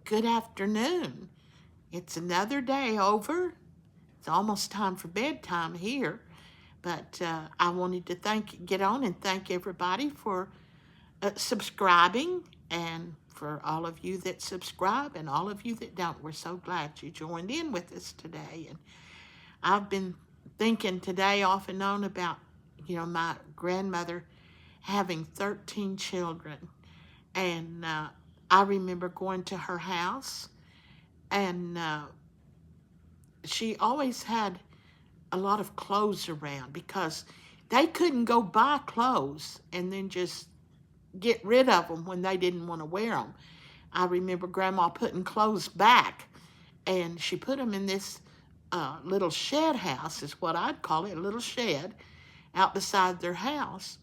Good afternoon. It's another day over. It's almost time for bedtime here, but I wanted to get on and thank everybody for subscribing, and for all of you that subscribe and all of you that don't. We're so glad you joined in with us today. And I've been thinking today off and on about, my grandmother having 13 children. And I remember going to her house, and she always had a lot of clothes around because they couldn't go buy clothes and then just get rid of them when they didn't want to wear them. I remember Grandma putting clothes back, and she put them in this little shed house, is what I'd call it, a little shed out beside their house.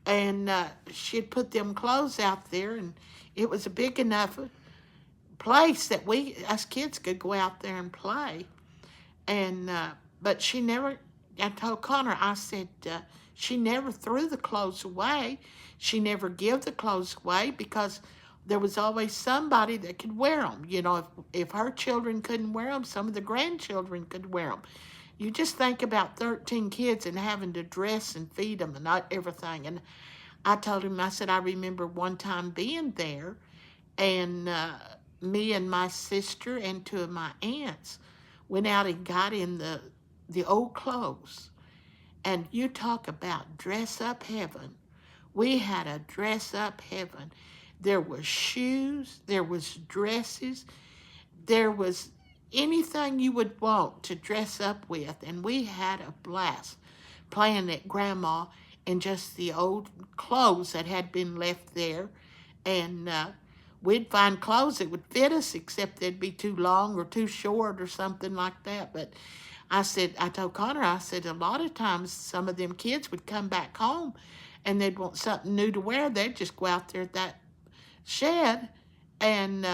And she'd put them clothes out there, and it was a big enough place that we, as kids, could go out there and play. And but she never. I told Connor, I said, she never threw the clothes away. She never gave the clothes away because there was always somebody that could wear them. If her children couldn't wear them, some of the grandchildren could wear them. You just think about 13 kids and having to dress and feed them and everything. And I told him, I said, I remember one time being there, and me and my sister and two of my aunts went out and got in the old clothes. And you talk about dress up heaven. We had a dress up heaven. There was shoes, there was dresses, there was anything you would want to dress up with. And we had a blast playing at Grandma in just the old clothes that had been left there. And we'd find clothes that would fit us, except they'd be too long or too short or something like that. But I told Connor, I said, a lot of times some of them kids would come back home and they'd want something new to wear. They'd just go out there at that shed and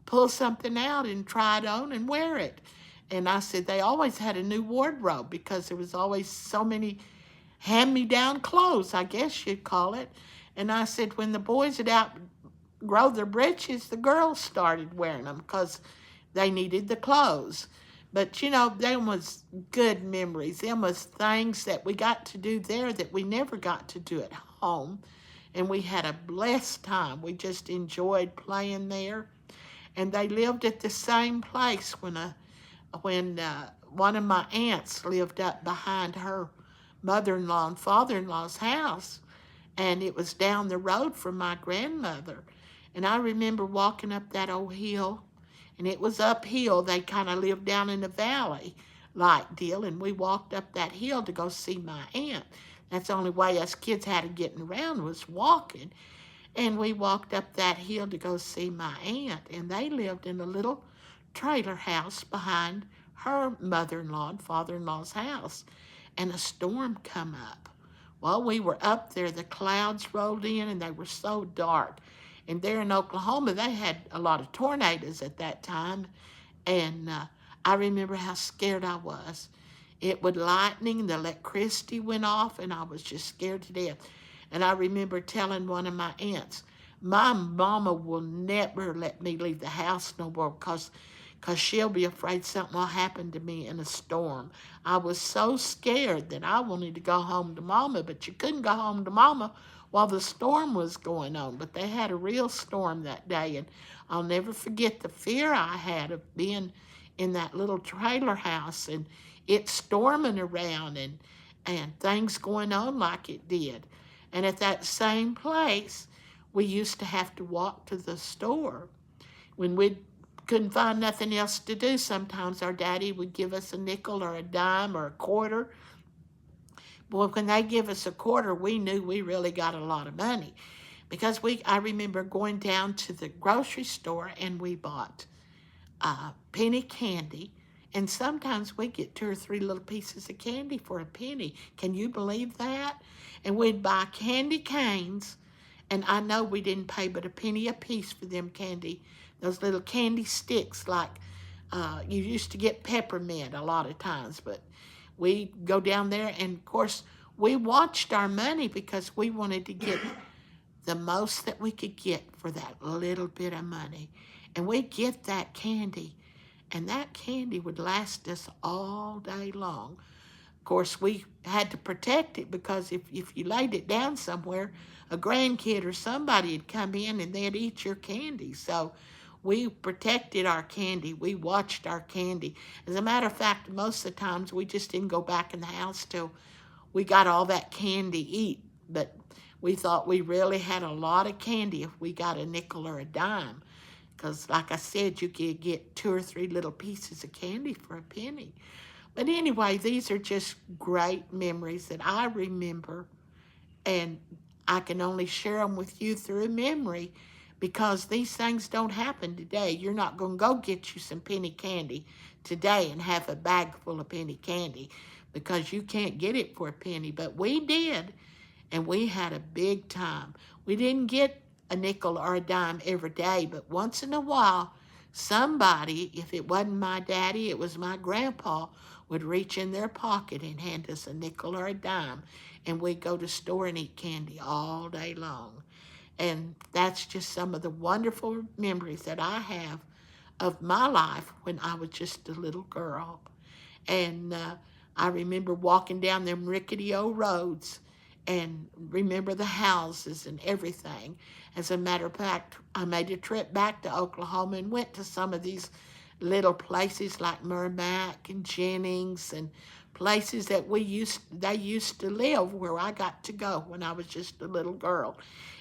pull something out and try it on and wear it. And I said, they always had a new wardrobe because there was always so many hand-me-down clothes, I guess you'd call it. And I said, when the boys had outgrow their breeches, the girls started wearing them because they needed the clothes. But, them was good memories. Them was things that we got to do there that we never got to do at home. And we had a blessed time. We just enjoyed playing there. And they lived at the same place when one of my aunts lived up behind her mother-in-law and father-in-law's house. And it was down the road from my grandmother. And I remember walking up that old hill, and it was uphill. They kind of lived down in a valley like deal, and we walked up that hill to go see my aunt. That's the only way us kids had of getting around was walking. And we walked up that hill to go see my aunt, and they lived in a little trailer house behind her mother-in-law and father-in-law's house. And a storm come up. Well, we were up there, the clouds rolled in, and they were so dark. And there in Oklahoma, they had a lot of tornadoes at that time. And I remember how scared I was. It would lightning, the electricity went off, and I was just scared to death. And I remember telling one of my aunts, my mama will never let me leave the house no more because she'll be afraid something will happen to me in a storm. I was so scared that I wanted to go home to Mama, but you couldn't go home to Mama while the storm was going on. But they had a real storm that day, and I'll never forget the fear I had of being in that little trailer house and it storming around and things going on like it did. And at that same place, we used to have to walk to the store. When we couldn't find nothing else to do, sometimes our daddy would give us a nickel or a dime or a quarter. Boy, when they give us a quarter, we knew we really got a lot of money. Because I remember going down to the grocery store and we bought penny candy. And sometimes we get 2 or 3 little pieces of candy for a penny. Can you believe that? And we'd buy candy canes. And I know we didn't pay but a penny a piece for them candy. Those little candy sticks like you used to get peppermint a lot of times. But we go down there and, of course, we watched our money because we wanted to get the most that we could get for that little bit of money. And we get that candy, and that candy would last us all day long. Of course, we had to protect it because if you laid it down somewhere, a grandkid or somebody would come in and they'd eat your candy. So we protected our candy. We watched our candy. As a matter of fact, most of the times we just didn't go back in the house till we got all that candy eat. But we thought we really had a lot of candy if we got a nickel or a dime. Because, like I said, you could get 2 or 3 little pieces of candy for a penny. But anyway, these are just great memories that I remember, and I can only share them with you through memory because these things don't happen today. You're not going to go get you some penny candy today and have a bag full of penny candy because you can't get it for a penny. But we did, and we had a big time. We didn't get a nickel or a dime every day, but once in a while, somebody, if it wasn't my daddy, it was my grandpa, would reach in their pocket and hand us a nickel or a dime, and we'd go to the store and eat candy all day long. And that's just some of the wonderful memories that I have of my life when I was just a little girl. And I remember walking down them rickety old roads and remember the houses and everything. As a matter of fact, I made a trip back to Oklahoma and went to some of these little places like Merrimack and Jennings and places that they used to live where I got to go when I was just a little girl.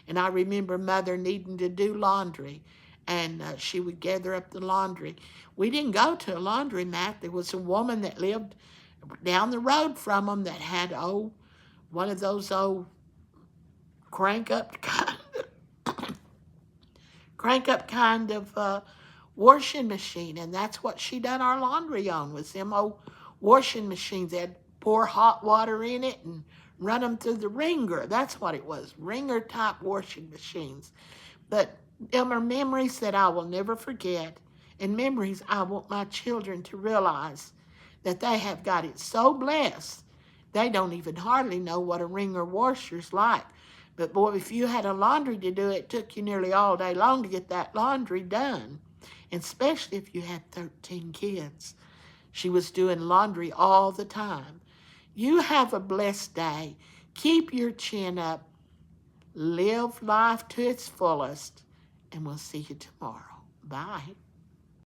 And I remember Mother needing to do laundry, and she would gather up the laundry. We didn't go to a laundromat. There was a woman that lived down the road from them that had one of those old crank up kind of washing machine, and that's what she done our laundry on, was them old washing machines. They'd pour hot water in it and run them through the wringer. That's what it was, wringer type washing machines. But them are memories that I will never forget, and memories I want my children to realize that they have got it so blessed, they don't even hardly know what a wringer washer's like. But boy, if you had a laundry to do, it took you nearly all day long to get that laundry done, and especially if you had 13 kids. She was doing laundry all the time. You have a blessed day. Keep your chin up. Live life to its fullest, and we'll see you tomorrow. Bye.